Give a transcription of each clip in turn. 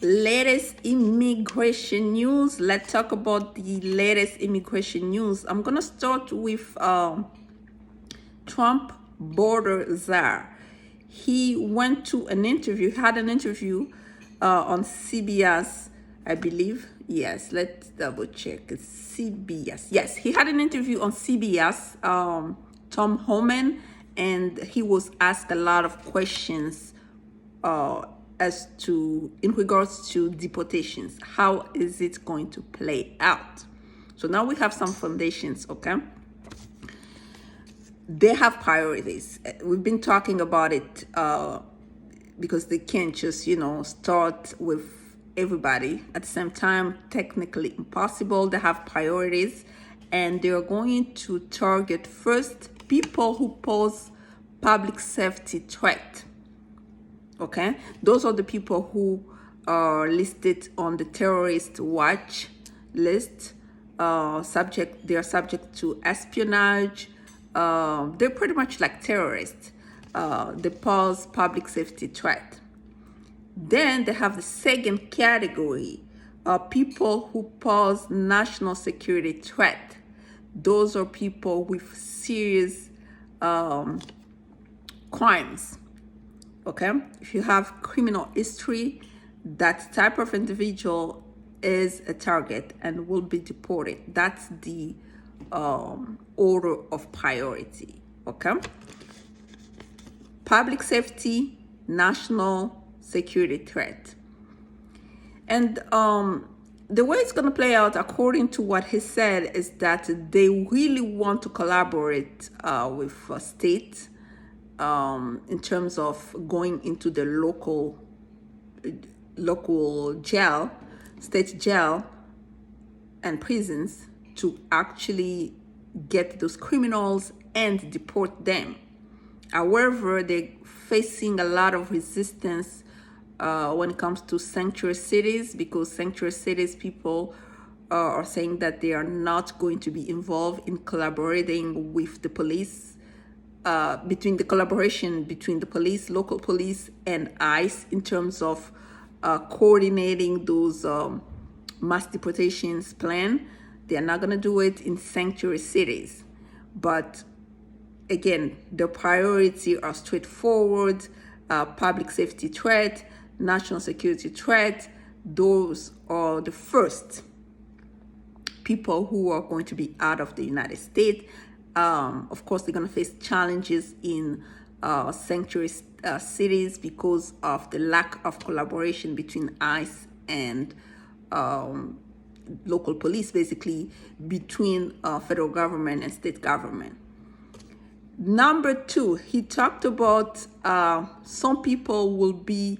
Latest immigration news. Let's talk about the latest immigration news. I'm gonna start with Trump border czar. He went to an interview, had an interview on CBS, I believe. Yes, let's double check. It's CBS. Yes, he had an interview on CBS, Tom Homan, and he was asked a lot of questions as to, in regards to deportations. How is it going to play out? So now we have some foundations, okay? They have priorities. We've been talking about it because they can't just, start with everybody at the same time. Technically impossible. They have priorities, and they are going to target first people who pose public safety threat. Okay, those are the people who are listed on the terrorist watch list. They are subject to espionage. They're pretty much like terrorists. They pose public safety threat. Then they have the second category, people who pose national security threat. Those are people with serious crimes. Okay, if you have criminal history, that type of individual is a target and will be deported. That's the order of priority. Okay, public safety, national security threat. And the way it's going to play out, according to what he said, is that they really want to collaborate with states in terms of going into the local jail, state jail and prisons to actually get those criminals and deport them. However, they're facing a lot of resistance when it comes to sanctuary cities, because sanctuary cities people are saying that they are not going to be involved in collaborating with the police, between the collaboration between the police, local police, and ICE in terms of coordinating those mass deportations plan. They are not going to do it in sanctuary cities. But again, the priority are straightforward: public safety threat, national security threat. Those are the first people who are going to be out of the United States. Of course, they're going to face challenges in sanctuary cities because of the lack of collaboration between ICE and local police, basically between federal government and state government. Number two, he talked about some people will be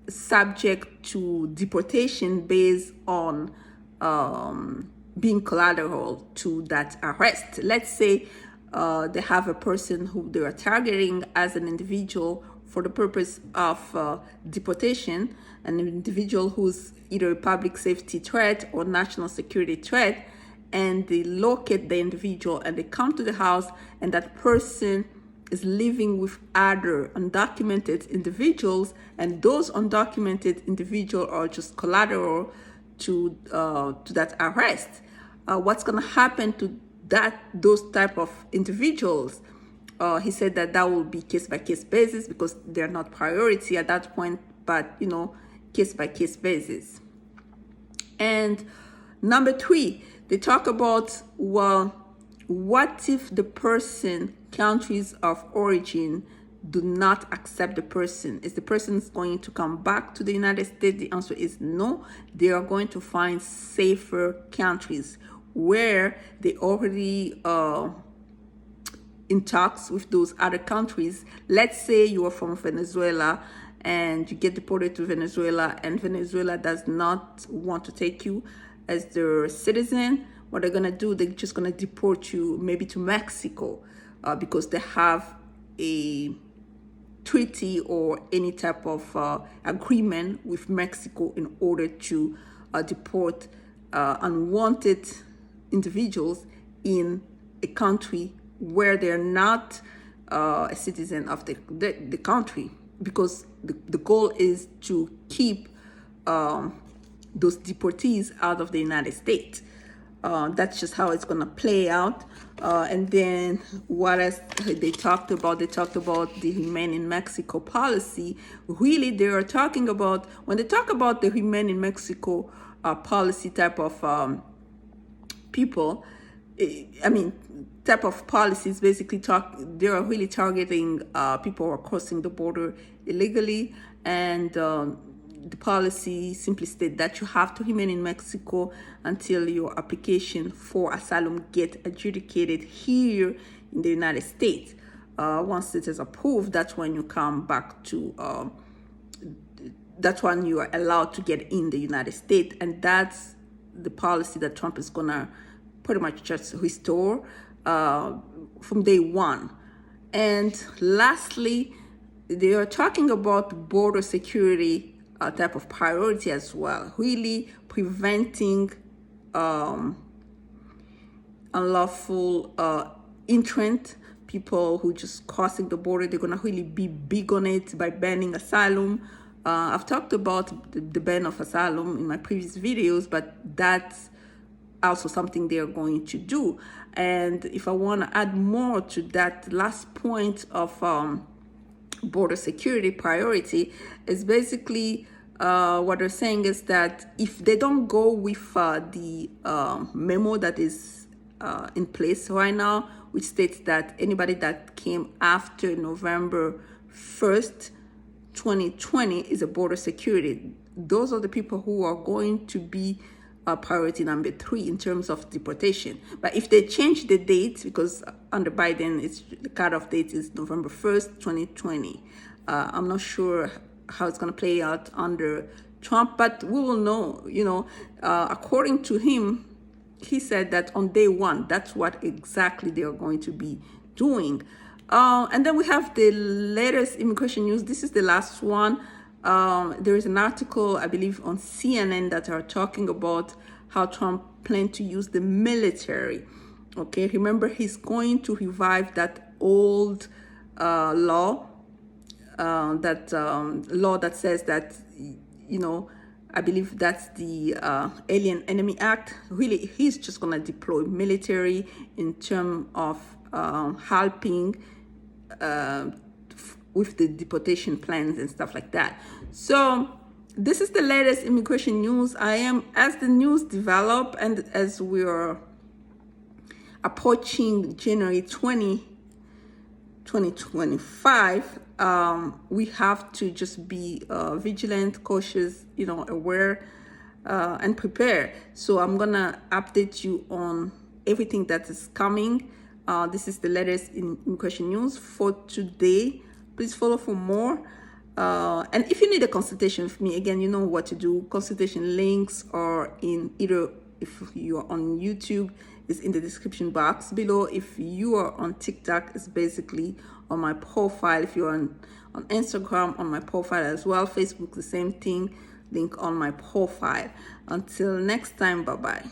subject to deportation based on being collateral to that arrest. Let's say they have a person who they are targeting as an individual for the purpose of deportation, an individual who's either a public safety threat or national security threat, and they locate the individual and they come to the house, and that person is living with other undocumented individuals, and those undocumented individuals are just collateral to that arrest. What's going to happen to those type of individuals? He said that will be case by case basis, because they're not priority at that point, but case by case basis. And number three, they talk about, well, what if the person, countries of origin, do not accept the person? Is the person going to come back to the United States? The answer is no. They are going to find safer countries where they already in talks with those other countries. Let's say you are from Venezuela and you get deported to Venezuela, and Venezuela does not want to take you as their citizen. What they're going to do, they're just going to deport you maybe to Mexico because they have a treaty or any type of agreement with Mexico in order to deport unwanted individuals in a country where they're not a citizen of the country, because the goal is to keep those deportees out of the United States. That's just how it's gonna play out. And then what else they talked about? They talked about the Remain in Mexico policy. Really, they are talking about, when they talk about the Remain in Mexico policy type of people, type of policies, basically they are really targeting people who are crossing the border illegally. And the policy simply states that you have to remain in Mexico until your application for asylum gets adjudicated here in the United States. Once it is approved, that's when you come back to, that's when you are allowed to get in the United States. And that's the policy that Trump is gonna pretty much just restore from day one. And lastly, they are talking about border security type of priority as well, really preventing unlawful entrant, people who just crossing the border. They're gonna really be big on it by banning asylum. I've talked about the ban of asylum in my previous videos, but that's also something they are going to do. And if I want to add more to that last point of border security priority, is basically what they're saying is that if they don't go with the memo that is in place right now, which states that anybody that came after November 1st, 2020 is a border security, those are the people who are going to be priority number 3 in terms of deportation. But if they change the date, because under Biden, the cutoff date is November 1st, 2020. I'm not sure how it's going to play out under Trump, but we will know. According to him, he said that on day one, that's what exactly they are going to be doing. And then we have the latest immigration news. This is the last one. There is an article, I believe, on CNN that are talking about how Trump planned to use the military. Okay, remember, he's going to revive that old law that says that, I believe that's the Alien Enemy Act. Really, he's just going to deploy military in terms of helping with the deportation plans and stuff like that. So this is the latest immigration news. As the news develop and as we are approaching January 2025, we have to just be vigilant, cautious, aware, and prepare. So I'm gonna update you on everything that is coming. This is the latest immigration news for today. Please follow for more. And if you need a consultation with me, again, you know what to do. Consultation links are in either, if you are on YouTube, is in the description box below. If you are on TikTok, it's basically on my profile. If you're on Instagram, on my profile as well. Facebook, the same thing, link on my profile. Until next time, bye-bye.